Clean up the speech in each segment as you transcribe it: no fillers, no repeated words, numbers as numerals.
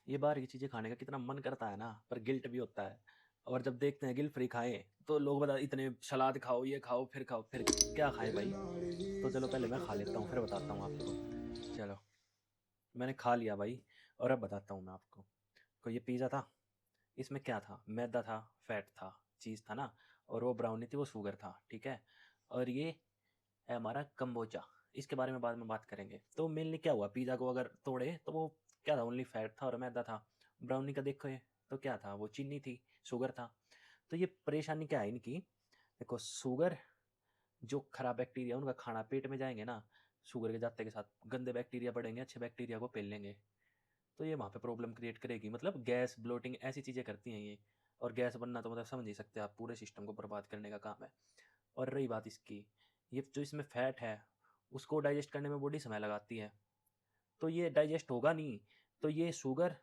ये बाहर की चीज़ें खाने का कितना मन करता है ना, पर गिल्ट भी होता है। और जब देखते हैं गिल्ट फ्री खाएँ, तो लोग बता इतने सलाद खाओ, ये खाओ, फिर क्या खाएँ भाई? तो चलो पहले मैं खा लेता हूँ, फिर बताता हूँ आपको। चलो, मैंने खा लिया भाई और अब बताता हूँ मैं आपको। तो ये पिज़्ज़ा था, इसमें क्या था? मैदा था, फैट था, चीज़ था ना, और वो ब्राउनी थी, वो शुगर था, ठीक है? और ये है हमारा कंबोचा, इसके बारे में बाद में बात करेंगे। तो मेनली क्या हुआ, पिज़्ज़ा को अगर तोड़े तो वो क्या था, ओनली फैट था और मैदा था। ब्राउनी का देखो ये, तो क्या था, वो चीनी थी, शुगर था। तो ये परेशानी क्या है इनकी, देखो शुगर, जो खराब बैक्टीरिया उनका खाना पेट में जाएंगे ना, शुगर के जाते के साथ गंदे बैक्टीरिया बढ़ेंगे, अच्छे बैक्टीरिया को पेल लेंगे। तो ये वहाँ पे प्रॉब्लम क्रिएट करेगी, मतलब गैस, ब्लोटिंग, ऐसी चीज़ें करती हैं ये। और गैस बनना तो मतलब समझ ही सकते हैं आप, पूरे सिस्टम को बर्बाद करने का काम है। और रही बात इसकी, ये जो इसमें फैट है, उसको डाइजेस्ट करने में बॉडी समय लगाती है, तो ये डाइजेस्ट होगा नहीं। तो ये शुगर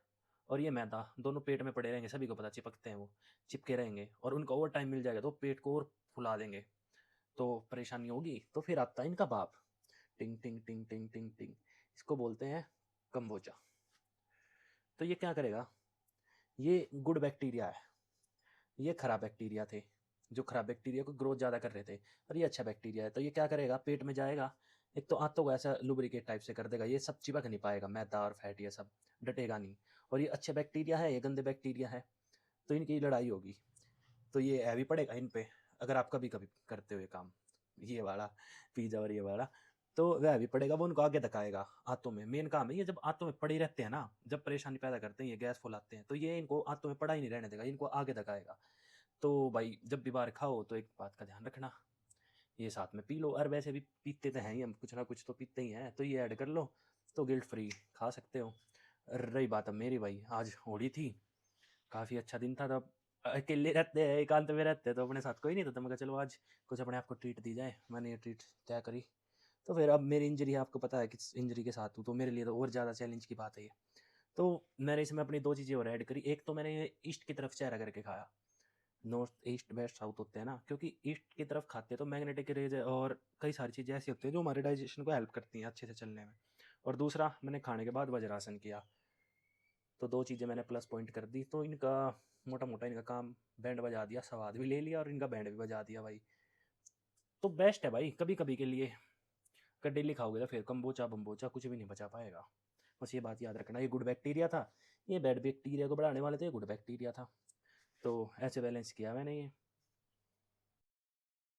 और ये मैदा दोनों पेट में पड़े रहेंगे, सभी को पता, चिपकते हैं वो, चिपके रहेंगे, और उनको ओवर टाइम मिल जाएगा तो पेट को और फुला देंगे, तो परेशानी होगी। तो फिर आता है इनका बाप, टिंग टिंग टिंग टिंग टिंग टिंग, इसको बोलते हैं कंबोजा। तो ये क्या करेगा, ये गुड बैक्टीरिया है, ये खराब बैक्टीरिया थे, जो खराब बैक्टीरिया को ग्रोथ ज़्यादा कर रहे थे, और ये अच्छा बैक्टीरिया है। तो ये क्या करेगा, पेट में जाएगा, एक तो आंतों को ऐसा लुब्रिकेट टाइप से कर देगा, ये सब चिपक नहीं पाएगा, मैदा और फैट ये सब डटेगा नहीं। और ये अच्छे बैक्टीरिया है, ये गंदे बैक्टीरिया है, तो इनकी लड़ाई होगी। तो ये हैवी पड़ेगा इन पे, अगर आप कभी कभी करते हुए काम, ये वाला पिज्जा और ये वाला, तो वह भी पड़ेगा, वो उनको आगे धकाएगा। आंतों में मेन काम है, ये जब आंतों में पड़े रहते हैं ना, जब परेशानी पैदा करते हैं, ये गैस फुलाते हैं, तो ये इनको आंतों में पड़ा ही नहीं रहने देगा, इनको आगे धकाएगा। तो भाई जब भी बाहर खाओ तो एक बात का ध्यान रखना, ये साथ में पी लो, और वैसे भी पीते तो हैं ही हम, कुछ ना कुछ तो पीते ही हैं, तो ये ऐड कर लो, तो गिल्ट फ्री खा सकते हो। रही बात अब मेरी, भाई आज होली थी, काफ़ी अच्छा दिन था। तब अकेले रहते हैं, एकांत में रहते हैं, तो अपने साथ कोई नहीं था, तो मैं कहा चलो आज कुछ अपने आप को ट्रीट दी जाए, मैंने ये ट्रीट तय करी। तो फिर अब मेरी इंजरी है, आपको पता है कि इंजरी के साथ हूँ, तो मेरे लिए तो और ज़्यादा चैलेंज की बात है ये। तो मैंने इसमें अपनी दो चीज़ें और ऐड करी, एक तो मैंने ये ईस्ट की तरफ चेहरा करके खाया, नॉर्थ ईस्ट वेस्ट साउथ होते हैं ना, क्योंकि ईस्ट की तरफ खाते हैं तो मैग्नेटिक रेज और कई सारी चीज़ें ऐसी होती हैं जो हमारे डाइजेशन को हेल्प करती हैं अच्छे से चलने में। और दूसरा, मैंने खाने के बाद वज्रासन किया, तो दो चीज़ें मैंने प्लस पॉइंट कर दी, तो इनका मोटा मोटा इनका काम बैंड बजा दिया, स्वाद भी ले लिया और इनका बैंड भी बजा दिया भाई। तो बेस्ट है भाई कभी कभी के लिए, अगर डेली खाओगे तो फिर कम्बोचा बम्बोचा कुछ भी नहीं बचा पाएगा। बस ये बात याद रखना, ये गुड बैक्टीरिया था, ये बैड बैक्टीरिया को बढ़ाने वाले थे, ये गुड बैक्टीरिया था। तो ऐसे बैलेंस किया मैंने ये।